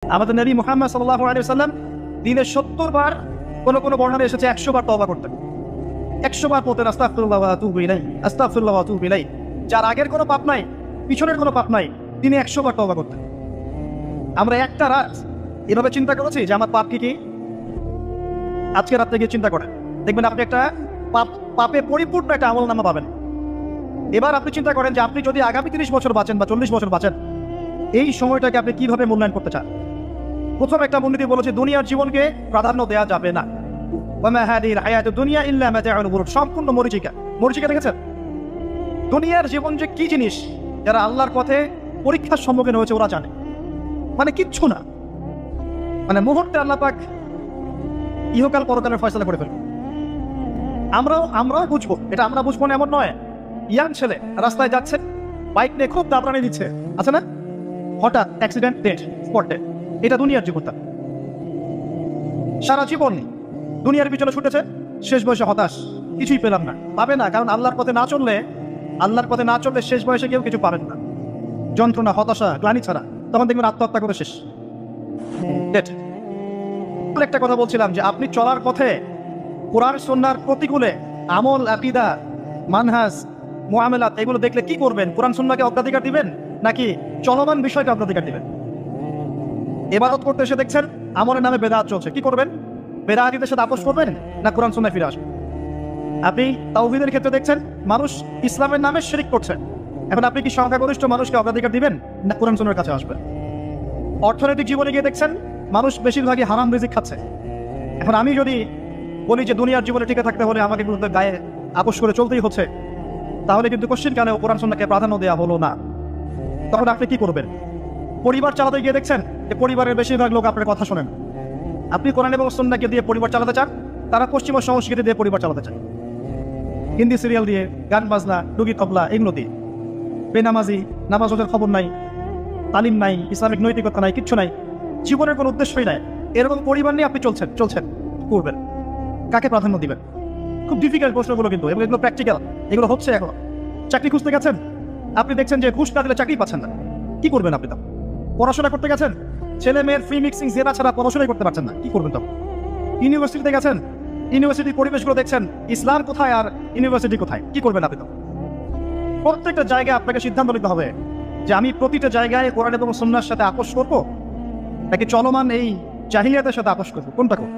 আমাদের নবী মুহাম্মদ সাল্লাল্লাহু আলাইহি ওয়াসাল্লাম দিনে 70 বার, কোন কোন বর্ণনায় এসেছে 100 বার তওবা করতেন। 100 বার বলতেন আস্তাগফিরুল্লাহ ওয়া আতুবু ইলাইহি, আস্তাগফিরুল্লাহ ওয়া আতুবু ইলাইহি। যার আগের কোনো পাপ নাই, পিছনের কোনো পাপ নাই, তিনি 100 বার তওবা করতেন। আমরা একটা রাত এভাবে চিন্তা করেছি যে আমার পাপ কি কি, আজকে রাত্রে গিয়ে চিন্তা করেন, দেখবেন আপনি একটা পাপে পরিপূর্ণ একটা আমলনামা পাবেন। এবার আপনি চিন্তা করেন যে আপনি যদি আগামী 30 বছর বাঁচেন বা 40 বছর বাঁচেন, এই সময়টাকে আপনি কিভাবে মূল্যায়ন করতে চান? প্রথম একটা মূলনীতি বলেছে দুনিয়ার জীবনকে প্রাধান্য দেওয়া যাবে না। ওয়ামা হাদিহিল হায়াতুদ দুনিয়া ইল্লা মাতাউল গুরুর, সম্পূর্ণ মরীচিকা। মরীচিকা দেখেছেন? দুনিয়ার জীবন যে কি জিনিস, যারা আল্লাহর পথে পরীক্ষার সম্মুখীন হয়েছে ওরা জানে। মানে কিচ্ছু না, মানে মুহূর্তে আল্লাহ পাক ইহকাল পরকালের ফয়সালা করে ফেলবে। আমরাও বুঝবো, এটা আমরা বুঝবো না এমন নয়। ইয়াং ছেলে রাস্তায় যাচ্ছে, বাইক নিয়ে খুব দাবরানি দিচ্ছে, আছে না? হঠাৎ অ্যাক্সিডেন্ট, ডেথ, স্পট ডেথ। এটা দুনিয়ার জীবনটা। সারা জীবন দুনিয়ার পিছনে ছুটেছে, শেষ বয়সে হতাশ, কিছুই পেলাম না। পাবে না, কারণ আল্লাহর পথে না চললে শেষ বয়সে কেউ কিছু পাবেন না। যন্ত্রণা, হতাশা, গ্লানি ছাড়া তখন দেখবেন আত্মহত্যা করে শেষ। একটা কথা বলছিলাম যে আপনি চলার পথে কোরআন সুন্নাহর প্রতিকূলে আমল, আকীদা, মানহাজ, মুআমালাত এগুলো দেখলে কি করবেন? কোরআন সুন্নাহকে অগ্রাধিকার দিবেন নাকি চলমান বিষয়কে অগ্রাধিকার দিবেন? ইবাদত করতে এসে দেখছেন আমলের নামে বেদাত চলছে, কি করবেন? বেদাতীদের সাথে আপোষ করবেন না কোরআন সুন্নাহে ফিরে আসবেন? আপনি তাওহীদের ক্ষেত্রে দেখছেন মানুষ ইসলামের নামে শিরক করছে, এখন আপনি কি সংখ্যাগরিষ্ঠ মানুষকে অগ্রাধিকার দিবেন না কোরআন সুন্নাহর কাছে আসবেন? অর্থনৈতিক জীবনে গিয়ে দেখছেন মানুষ বেশিরভাগই হারাম রিজিক খাচ্ছে। এখন আমি যদি বলি যে দুনিয়ার জীবনে টিকে থাকতে হলে আমাকে কিন্তু গায়ে আপোষ করে চলতেই হচ্ছে, তাহলে কিন্তু কোশ্চেন কেন কোরআন সুন্নাহকে প্রাধান্য দেওয়া হলো না? তখন আপনি কি করবেন? পরিবার চালাতে গিয়ে দেখছেন যে পরিবারের বেশিরভাগ লোক আপনার কথা শোনেন। আপনি কোরআন এবং সুন্নাহকে দিয়ে পরিবার চালাতে চান, তারা পশ্চিমা সংস্কৃতি দিয়ে পরিবার চালাতে চান, হিন্দি সিরিয়াল দিয়ে, গান বাজনা, ডুগি তবলা এগুলো দিয়ে। বেনামাজি, নামাজ রোজার খবর নাই, তালিম নাই, ইসলামিক নৈতিকতা নাই, কিচ্ছু নাই, জীবনের কোনো উদ্দেশ্যই নাই। এরকম পরিবার নিয়ে আপনি চলছেন করবেন, কাকে প্রাধান্য দিবেন? খুব ডিফিকাল্ট প্রশ্নগুলো কিন্তু, এবং এগুলো প্র্যাকটিক্যাল, এগুলো হচ্ছে। এখন চাকরি খুঁজতে গেছেন, আপনি দেখছেন যে ঘুষ না দিলে চাকরি পাচ্ছেন না, কি করবেন আপনি? তখন পড়াশোনা করতে গেছেন, ছেলে মেয়ের ফ্রি মিক্সিং জেনা ছাড়া পড়াশোনাই করতে পারছেন না, কি করবেন তখন? ইউনিভার্সিটিতে গেছেন, ইউনিভার্সিটির পরিবেশগুলো দেখছেন, ইসলাম কোথায় আর ইউনিভার্সিটি কোথায়, কি করবেন আপনি তখন? প্রত্যেকটা জায়গায় আপনাকে সিদ্ধান্ত নিতে হবে যে আমি প্রতিটা জায়গায় কোরআন এবং সুন্নাহর সাথে আপোষ করবো নাকি চলমান এই জাহিলিয়াতের সাথে আপোষ করবো, কোনটা করবো?